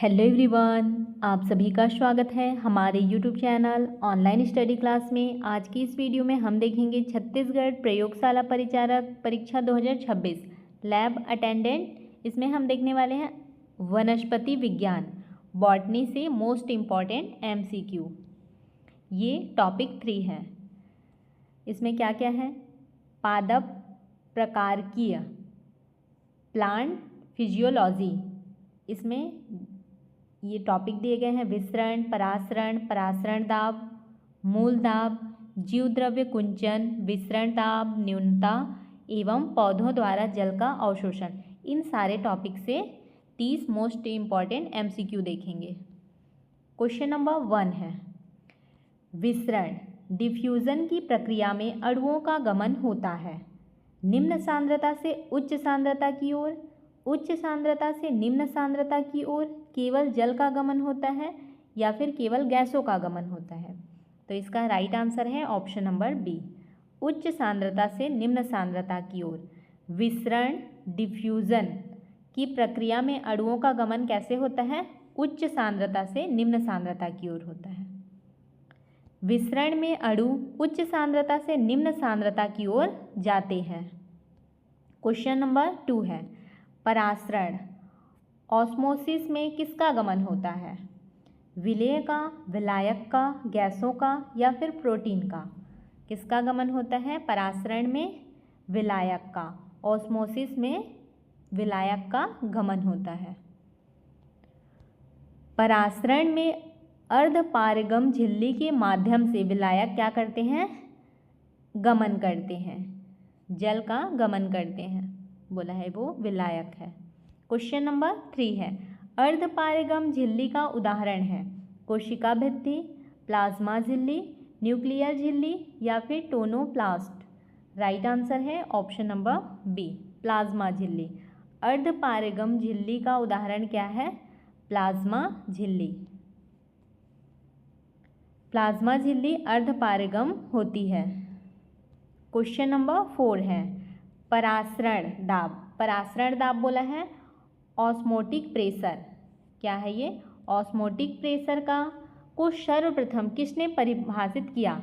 Hello everyone, आप सभी का स्वागत है हमारे YouTube channel online study class में। आज की इस वीडियो में हम देखेंगे छत्तीसगढ़ प्रयोगशाला परिचारक परीक्षा 2026 लैब अटेंडेंट। इसमें हम देखने वाले हैं वनस्पति विज्ञान बॉटनी से मोस्ट इम्पॉर्टेंट एमसीक्यू। ये टॉपिक 3 है। इसमें क्या क्या है? पादप प्रकारकीय, प्लांट फिजियोलॉजी, इसमें ये टॉपिक दिए गए हैं। विसरण, परासरण, परासरण दाब, मूल दाब, जीवद्रव्य कुंचन, विसरण दाब, न्यूनता एवं पौधों द्वारा जल का अवशोषण। इन सारे टॉपिक से 30 मोस्ट इम्पॉर्टेंट एमसीक्यू देखेंगे। क्वेश्चन नंबर 1 है, विसरण डिफ्यूजन की प्रक्रिया में अणुओं का गमन होता है निम्न सांद्रता से उच्च सांद्रता की ओर, उच्च सांद्रता से निम्न सांद्रता की ओर केवल जल का गमन होता है या फिर केवल गैसों का गमन होता है? तो इसका राइट आंसर है ऑप्शन नंबर बी, उच्च सांद्रता से निम्न सांद्रता की ओर। विसरण डिफ्यूजन की प्रक्रिया में अणुओं का गमन कैसे होता है? उच्च सांद्रता से निम्न सांद्रता की ओर होता है। विसरण में अणु उच्च सांद्रता से निम्न सांद्रता की ओर जाते हैं। क्वेश्चन नंबर 2 है, परासरण ऑस्मोसिस में किसका गमन होता है? विलेय का, विलायक का, गैसों का या फिर प्रोटीन का? किसका गमन होता है परासरण में? विलायक का। ऑस्मोसिस में विलायक का गमन होता है। परासरण में अर्धपारगम झिल्ली के माध्यम से विलायक क्या करते हैं? गमन करते हैं, जल का गमन करते हैं, बोला है वो विलायक है। क्वेश्चन नंबर 3 है, अर्धपारगम झिल्ली का उदाहरण है कोशिका भित्ति, प्लाज्मा झिल्ली, न्यूक्लियर झिल्ली या फिर टोनोप्लास्ट? राइट आंसर है ऑप्शन नंबर बी, प्लाज्मा झिल्ली। अर्धपारगम झिल्ली का उदाहरण क्या है? प्लाज्मा झिल्ली। प्लाज्मा झिल्ली अर्धपारगम होती है। क्वेश्चन नंबर 4 है, परासरण दाब। परासरण दाब बोला है ऑस्मोटिक प्रेशर। क्या है ये? ऑस्मोटिक प्रेशर को सर्वप्रथम किसने परिभाषित किया?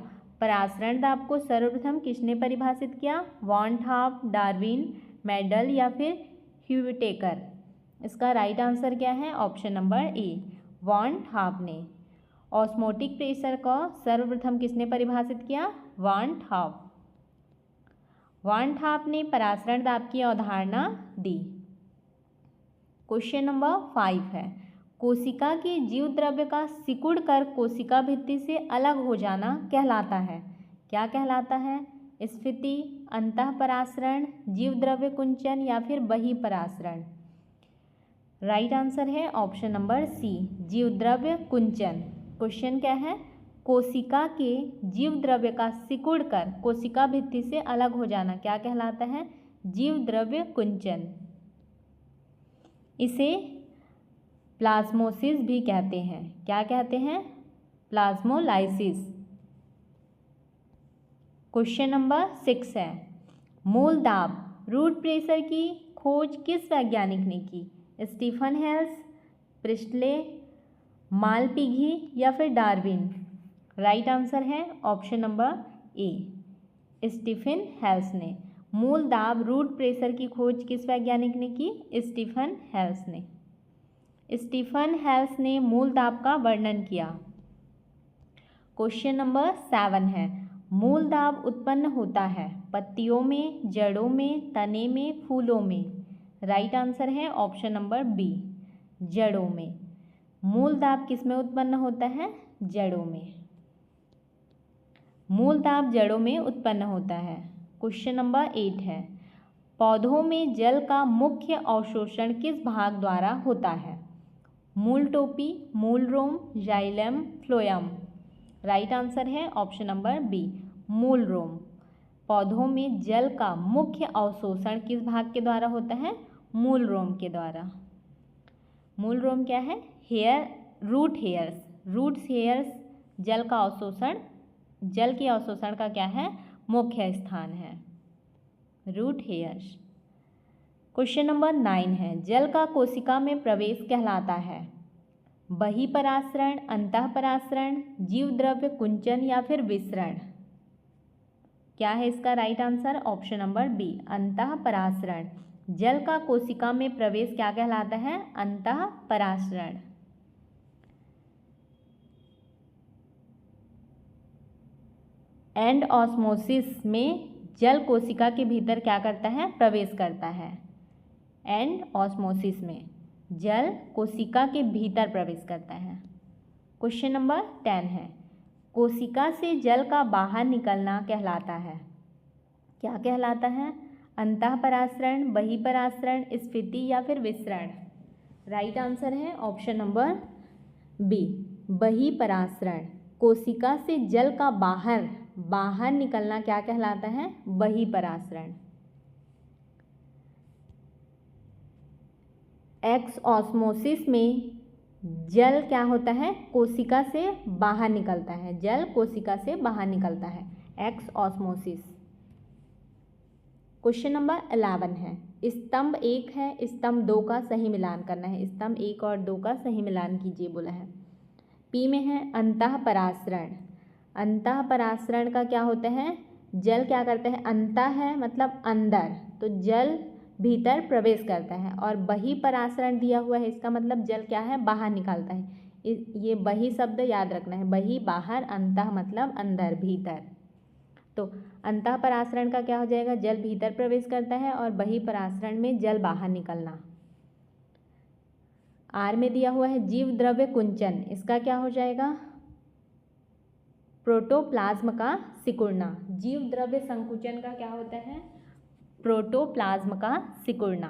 परासरण दाब को सर्वप्रथम किसने परिभाषित किया? वॉन हाफ, डार्विन, मेडल या फिर ह्यूटेकर? इसका राइट आंसर क्या है? Option number A, van't Hoff ने। ऑस्मोटिक प्रेशर को सर्वप्रथम किसने परिभाषित किया? Von half. वॉन हाफ ने परासरण दाब की अवधारणा दी। क्वेश्चन नंबर 5 है, कोशिका के जीवद्रव्य का सिकुड़ कर कोशिका भित्ति से अलग हो जाना कहलाता है? क्या कहलाता है? स्फीति, अंतःपरासरण, जीवद्रव्य कुंचन या फिर बहिःपरासरण? राइट आंसर है ऑप्शन नंबर सी, जीवद्रव्य कुंचन। क्वेश्चन क्या है? कोशिका के जीवद्रव्य का सिकुड़कर कोशिका भित्ति से अलग हो जाना क्या कहलाता है? जीवद्रव्य कुंचन। इसे प्लाज्मोसिस भी कहते हैं। क्या कहते हैं? प्लाज्मोलाइसिस। क्वेश्चन नंबर 6 है, मूल दाब रूट प्रेशर की खोज किस वैज्ञानिक ने की? स्टीफन हेल्स, प्रिस्टले, मालपिघी या फिर डार्विन? राइट आंसर है option number A, Stephen Hales ने। मूल दाब रूट प्रेशर की खोज किस वैज्ञानिक ने की? स्टीफन हेल्स ने। स्टीफन हेल्स ने मूल दाब का वर्णन किया। क्वेश्चन नंबर 7 है, मूल दाब उत्पन्न होता है पत्तियों में, जड़ों में, तने में, फूलों में? राइट आंसर है ऑप्शन नंबर बी, जड़ों में। मूल दाब किस में उत्पन्न होता है? जड़ों में। मूल दाब जड़ों में उत्पन्न होता है। क्वेश्चन नंबर 8 है, पौधों में जल का मुख्य अवशोषण किस भाग द्वारा होता है? मूल टोपी, मूल रोम, जाइलम, फ्लोएम? राइट आंसर है ऑप्शन नंबर बी, मूल रोम। पौधों में जल का मुख्य अवशोषण किस भाग के द्वारा होता है? मूल रोम के द्वारा। मूल रोम क्या है? Hair, root hairs. Roots hairs जल का अवशोषण, जल के अवशोषण का क्या है? मुख्य स्थान है, रूट हेयर्स। क्वेश्चन नंबर 9 है, जल का कोशिका में प्रवेश कहलाता है बहिपरासरण, अंतःपरासरण, जीव द्रव्य कुंचन या फिर विसरण? क्या है इसका right answer? Option number B, अंतःपरासरण। जल का कोशिका में प्रवेश क्या कहलाता है? अंतःपरासरण। एंड ऑस्मोसिस में जल कोशिका के भीतर क्या करता है? प्रवेश करता है। एंड ऑस्मोसिस में जल कोशिका के भीतर प्रवेश करता है। क्वेश्चन नंबर 10 है, कोशिका से जल का बाहर निकलना कहलाता है, क्या कहलाता है? अंतःपरासरण, बहिपरासरण, स्फीति या फिर विसरण? राइट आंसर है ऑप्शन नंबर बी, बहिपरासरण। कोशिका से जल का बाहर निकलना क्या कहलाता है? बहिपरासरण। एक्स ऑस्मोसिस में जल क्या होता है? कोशिका से बाहर निकलता है। जल कोशिका से बाहर निकलता है, एक्स ऑस्मोसिस। क्वेश्चन नंबर 11 है, स्तंभ 1 है, स्तंभ 2 का सही मिलान करना है। स्तंभ 1 और 2 का सही मिलान कीजिए बोला है। पी में है अंतःपरासरण। अंतःपरासरण का क्या होता है? जल क्या करता है? अंतः है मतलब अंदर, तो जल भीतर प्रवेश करता है। और बहिपरासरण दिया हुआ है, इसका मतलब जल क्या है? बाहर निकालता है। ये बहि शब्द याद रखना है, बहि बाहर, अंतः मतलब अंदर, भीतर। तो अंतःपरासरण का क्या हो जाएगा? जल भीतर प्रवेश करता है, और बहिपरासरण में जल बाहर निकलना। आर में दिया हुआ है जीव द्रव्य कुंचन, इसका क्या हो जाएगा? प्रोटोप्लाज्म का सिकुड़ना। जीव द्रव्य संकुचन का क्या होता है? प्रोटोप्लाज्म का सिकुड़ना।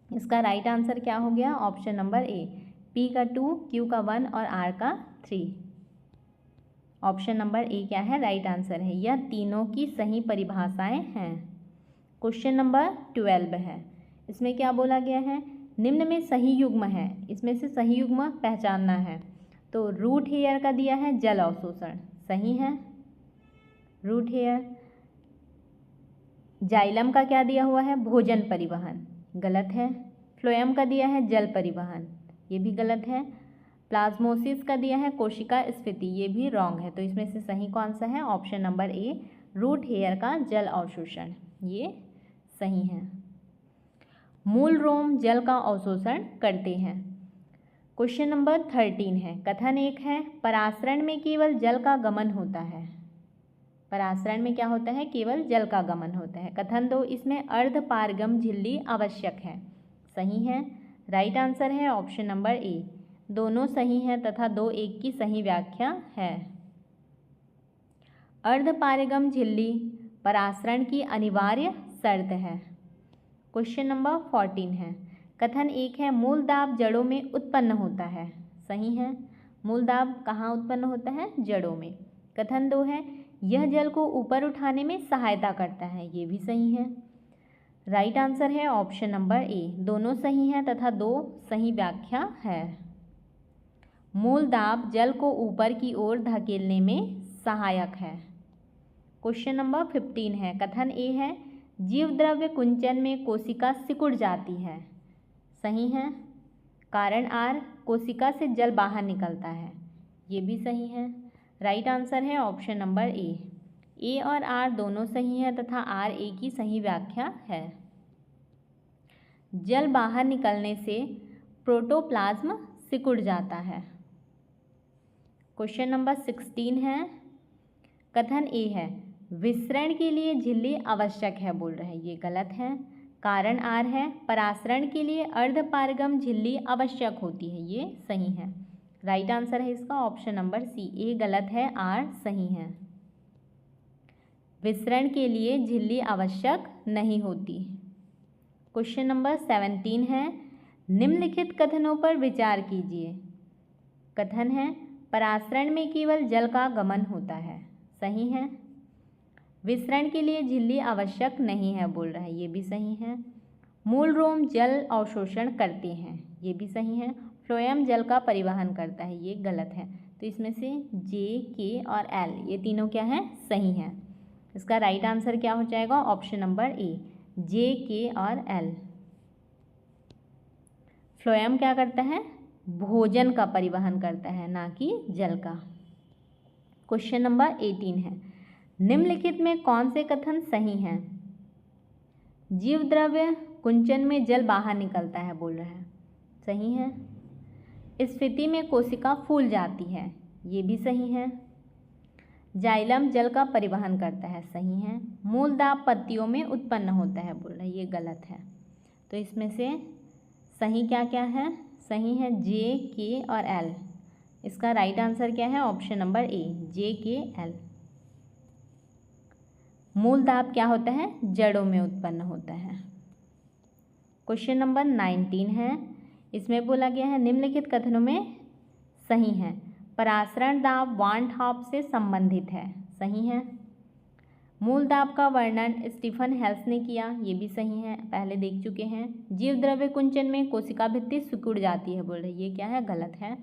इसका राइट आंसर क्या हो गया? ऑप्शन नंबर ए, पी का 2, क्यू का 1 और आर का 3। ऑप्शन नंबर ए क्या है? राइट आंसर है। यह तीनों की सही परिभाषाएं हैं। क्वेश्चन नंबर 12 है, इसमें क्या बोला गया है? निम्न में सही युग्म है, इसमें से सही युग्म पहचानना है। तो रूट हेयर का दिया है जल अवशोषण, सही है, रूट हेयर। जाइलम का क्या दिया हुआ है? भोजन परिवहन, गलत है। फ्लोएम का दिया है जल परिवहन, ये भी गलत है। प्लाज्मोसिस का दिया है कोशिका स्फीति, ये भी रॉन्ग है। तो इसमें से सही कौन सा है? Option number A, root hair का जल अवशोषण, ये सही है। मूल रोम जल का अवशोषण करते हैं। क्वेश्चन नंबर 13 है, कथन 1 है, परासरण में केवल जल का गमन होता है। परासरण में क्या होता है? केवल जल का गमन होता है। कथन 2, इसमें अर्धपारगम झिल्ली आवश्यक है, सही है। राइट आंसर है ऑप्शन नंबर ए, दोनों सही हैं तथा 2 एक की सही व्याख्या है। अर्धपारगम झिल्ली परासरण की अनिवार्य शर्त है। क्वेश्चन नंबर 14 है, कथन 1 है, मूल दाब जड़ों में उत्पन्न होता है, सही है। मूल दाब कहाँ उत्पन्न होता है? जड़ों में। कथन 2 है, यह जल को ऊपर उठाने में सहायता करता है, ये भी सही है। राइट आंसर है ऑप्शन नंबर ए, दोनों सही हैं तथा 2 सही व्याख्या है। मूल दाब जल को ऊपर की ओर धकेलने में सहायक है। क्वेश्चन नंबर 15 है, कथन ए है, जीव द्रव्य कुंचन में कोशिका सिकुड़ जाती है, सही है। कारण आर, कोशिका से जल बाहर निकलता है, ये भी सही है। राइट आंसर है ऑप्शन नंबर ए और आर दोनों सही है तथा आर ए की सही व्याख्या है। जल बाहर निकलने से प्रोटोप्लाज्म सिकुड़ जाता है। क्वेश्चन नंबर 16 है, कथन ए है, विसरण के लिए झिल्ली आवश्यक है बोल रहे हैं, ये गलत है। कारण आर है, परासरण के लिए अर्धपारगम झिल्ली आवश्यक होती है, ये सही है। राइट आंसर है इसका ऑप्शन नंबर सी, ए गलत है, आर सही है। विसरण के लिए झिल्ली आवश्यक नहीं होती। क्वेश्चन नंबर 17 है, निम्नलिखित कथनों पर विचार कीजिए। कथन है, परासरण में केवल जल का गमन होता है, सही है। विसरण के लिए झिल्ली आवश्यक नहीं है बोल रहा है, ये भी सही है। मूल रोम जल अवशोषण करते हैं, ये भी सही है। फ्लोएम जल का परिवहन करता है, ये गलत है। तो इसमें से जे, के और एल ये तीनों क्या है? सही है। इसका राइट आंसर क्या हो जाएगा? ऑप्शन नंबर ए, जे, के और एल। फ्लोएम क्या करता है? भोजन का परिवहन करता है, ना कि जल का। क्वेश्चन नंबर 18 है, निम्नलिखित में कौन से कथन सही हैं? जीव द्रव्य कुंचन में जल बाहर निकलता है बोल रहे हैं, सही है। स्फीति में कोशिका फूल जाती है, ये भी सही है। जाइलम जल का परिवहन करता है, सही है। मूल दाब पत्तियों में उत्पन्न होता है बोल रहे हैं, ये गलत है। तो इसमें से सही क्या क्या है? सही है जे, के और एल। इसका राइट आंसर क्या है? ऑप्शन नंबर ए, जे, के, एल। मूल दाब क्या होता है? जड़ों में उत्पन्न होता है। क्वेश्चन नंबर 19 है, इसमें बोला गया है निम्नलिखित कथनों में सही है। परासरण दाब वांट हॉप से संबंधित है, सही है। मूल दाब का वर्णन स्टीफन हेल्स ने किया, ये भी सही है, पहले देख चुके हैं। जीव द्रव्य कुंचन में कोशिका भित्ति सिकुड़ जाती है बोल रहे, ये क्या है? गलत है।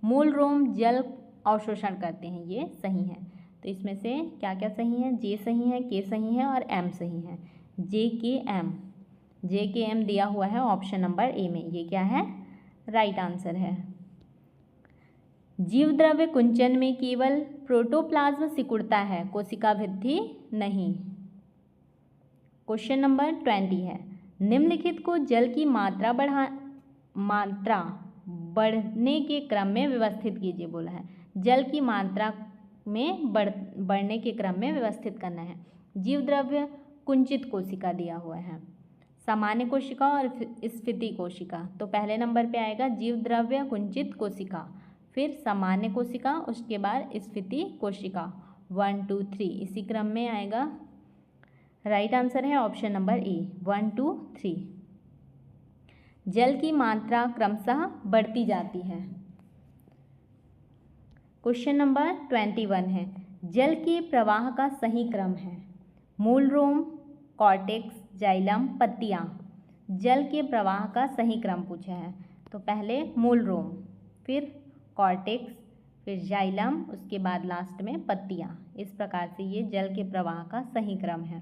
मूल रोम जल अवशोषण करते हैं, ये सही है। तो इसमें से क्या क्या सही है? जे सही है, के सही है और एम सही है। जे के एम, जे के एम दिया हुआ है ऑप्शन नंबर ए में, ये क्या है? राइट आंसर है। जीव द्रव्य कुंचन में केवल प्रोटोप्लाज्म सिकुड़ता है, कोशिका भित्ति नहीं। क्वेश्चन नंबर 20 है, निम्नलिखित को जल की मात्रा बढ़ने के क्रम में व्यवस्थित कीजिए बोला है। जल की मात्रा में बढ़ने के क्रम में व्यवस्थित करना है। जीव द्रव्य कुंचित कोशिका दिया हुआ है, सामान्य कोशिका और स्फीति कोशिका। तो पहले नंबर पे आएगा जीव द्रव्य कुंचित कोशिका, फिर सामान्य कोशिका, उसके बाद स्फीति कोशिका। 1 2 3 इसी क्रम में आएगा। राइट आंसर है ऑप्शन नंबर ए, 1 2 3। जल की मात्रा क्रमशः बढ़ती जाती है। क्वेश्चन नंबर 21 है, जल के प्रवाह का सही क्रम है। मूल रोम, कॉर्टेक्स, जाइलम, पत्तियां। जल के प्रवाह का सही क्रम पूछा है। तो पहले मूल रोम, फिर कॉर्टेक्स, फिर जाइलम, उसके बाद लास्ट में पत्तियां। इस प्रकार से ये जल के प्रवाह का सही क्रम है।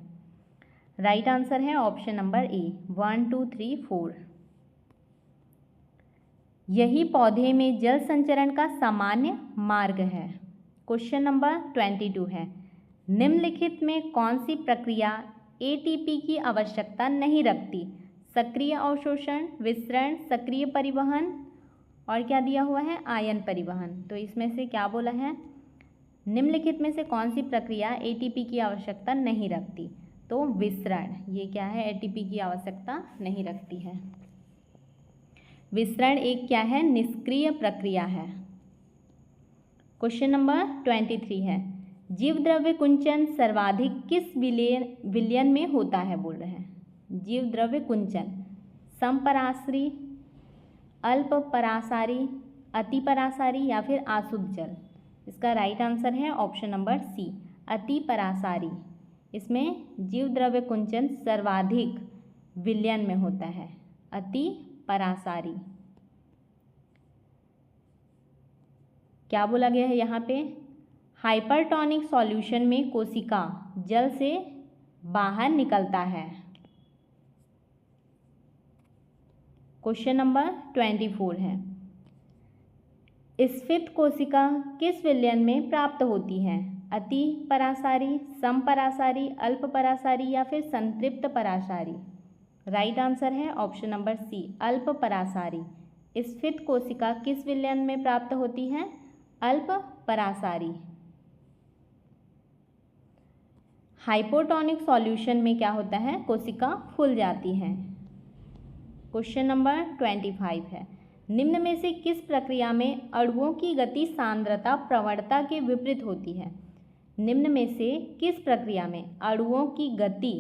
राइट आंसर है ऑप्शन नंबर ए, 1 2 3 4। यही पौधे में जल संचरण का सामान्य मार्ग है। क्वेश्चन नंबर 22 है, निम्नलिखित में कौन सी प्रक्रिया एटीपी की आवश्यकता नहीं रखती? सक्रिय अवशोषण, विसरण, सक्रिय परिवहन और क्या दिया हुआ है? आयन परिवहन। तो इसमें से क्या बोला है? निम्नलिखित में से कौन सी प्रक्रिया एटीपी की आवश्यकता नहीं रखती? तो विसरण, ये क्या है? एटीपी की आवश्यकता नहीं रखती है। विसरण एक क्या है? निष्क्रिय प्रक्रिया है। क्वेश्चन नंबर 23 है, जीव द्रव्य कुंचन सर्वाधिक किस विलयन में होता है बोल रहे हैं? जीव द्रव्य कुंचन समपरासरी, अल्प परासारी, अति परासारी या फिर आसुत जल। इसका राइट आंसर है ऑप्शन नंबर सी, अति परासारी। इसमें जीव द्रव्य कुंचन सर्वाधिक विलयन में होता है, अति परासारी। क्या बोला गया है यहाँ पे? हाइपरटोनिक सॉल्यूशन में कोशिका जल से बाहर निकलता है। क्वेश्चन नंबर 24 है, स्फीत कोशिका किस विलयन में प्राप्त होती है? अति परासारी, समपरासारी, अल्प परासारी या फिर संतृप्त परासारी। राइट आंसर है ऑप्शन नंबर सी, अल्प परासारी। स्फीत कोशिका किस विलयन में प्राप्त होती है? अल्प परासारी। हाइपोटोनिक सॉल्यूशन में क्या होता है? कोशिका फूल जाती है। क्वेश्चन नंबर 25 है, निम्न में से किस प्रक्रिया में अणुओं की गति सांद्रता प्रवणता के विपरीत होती है? निम्न में से किस प्रक्रिया में अणुओं की गति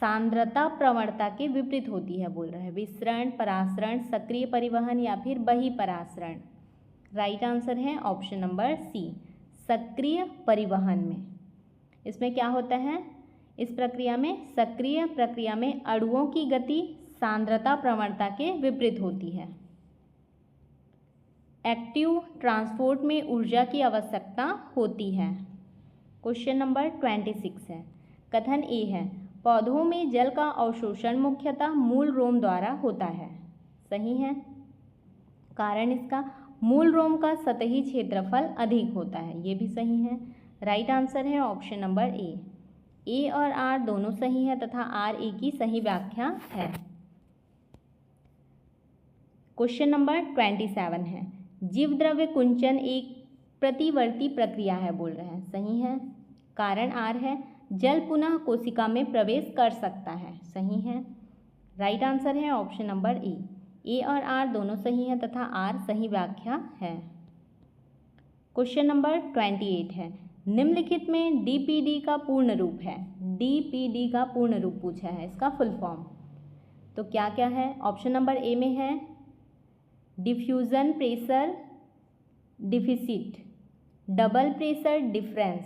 सांद्रता प्रवणता के विपरीत होती है बोल रहे हैं? विसरण, परासरण, सक्रिय परिवहन या फिर बहिपरासरण। राइट आंसर है ऑप्शन नंबर सी, सक्रिय परिवहन में। इसमें क्या होता है? इस प्रक्रिया में, सक्रिय प्रक्रिया में अणुओं की गति सांद्रता प्रवणता के विपरीत होती है। एक्टिव ट्रांसपोर्ट में ऊर्जा की आवश्यकता होती है। क्वेश्चन नंबर 26 है, कथन ए है, पौधों में जल का अवशोषण मुख्यतः मूल रोम द्वारा होता है। सही है। कारण इसका मूल रोम का सतही क्षेत्रफल अधिक होता है, ये भी सही है। राइट आंसर है ऑप्शन नंबर ए और आर दोनों सही है तथा आर ए की सही व्याख्या है। क्वेश्चन नंबर 27 है, जीव द्रव्य कुंचन एक प्रतिवर्ती प्रक्रिया है, बोल रहे हैं, सही है। कारण आर है, जल पुनः कोशिका में प्रवेश कर सकता है, सही है। राइट आंसर है ऑप्शन नंबर ए और आर दोनों सही है तथा आर सही व्याख्या है। क्वेश्चन नंबर 28 है, निम्नलिखित में डीपीडी का पूर्ण रूप है। डीपीडी का पूर्ण रूप पूछा है, इसका फुल फॉर्म तो क्या क्या है। ऑप्शन नंबर ए में है diffusion pressure deficit, double pressure difference,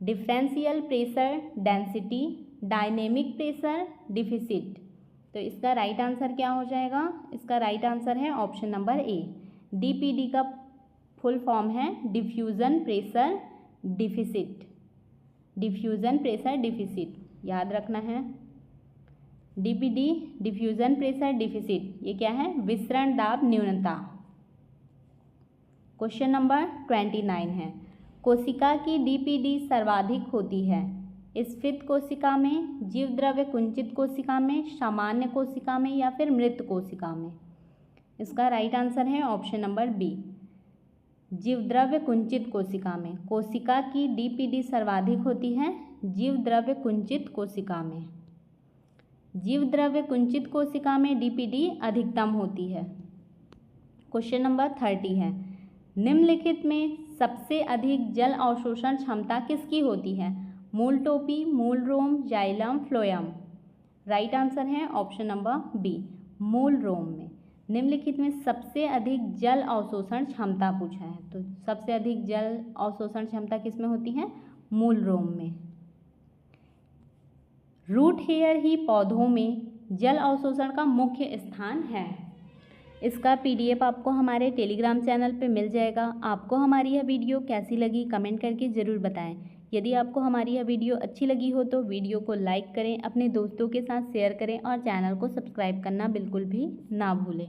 differential pressure density, dynamic pressure deficit. तो इसका राइट आंसर क्या हो जाएगा, इसका राइट आंसर है ऑप्शन नंबर ए। डीपीडी का फुल फॉर्म है diffusion pressure deficit, diffusion pressure deficit, याद रखना है। डीपीडी डिफ्यूजन प्रेशर डिफिसिट, ये क्या है, विसरण दाब न्यूनता। क्वेश्चन नंबर 29 है, कोशिका की डीपीडी सर्वाधिक होती है स्फीत कोशिका में, जीव द्रव्य कुंचित कोशिका में, सामान्य कोशिका में या फिर मृत कोशिका में। इसका राइट आंसर है ऑप्शन नंबर बी, जीव द्रव्य कुंचित कोशिका में। कोशिका की डीपीडी सर्वाधिक होती है जीव द्रव्य कुंचित कोशिका में। जीव द्रव्य कुंचित कोशिका में डीपीडी अधिकतम होती है। क्वेश्चन नंबर 30 है, निम्नलिखित में सबसे अधिक जल अवशोषण क्षमता किसकी होती है। मूल टोपी, मूल रोम, जाइलम, फ्लोएम। राइट आंसर है ऑप्शन नंबर बी, मूल रोम में। निम्नलिखित में सबसे अधिक जल अवशोषण क्षमता पूछा है, तो सबसे अधिक जल अवशोषण क्षमता किस में होती है, मूल रोम में। रूट हेयर ही पौधों में जल अवशोषण का मुख्य स्थान है। इसका पीडीएफ आपको हमारे टेलीग्राम चैनल पे मिल जाएगा। आपको हमारी यह वीडियो कैसी लगी कमेंट करके ज़रूर बताएं। यदि आपको हमारी यह वीडियो अच्छी लगी हो तो वीडियो को लाइक करें, अपने दोस्तों के साथ शेयर करें और चैनल को सब्सक्राइब करना बिल्कुल भी ना भूलें।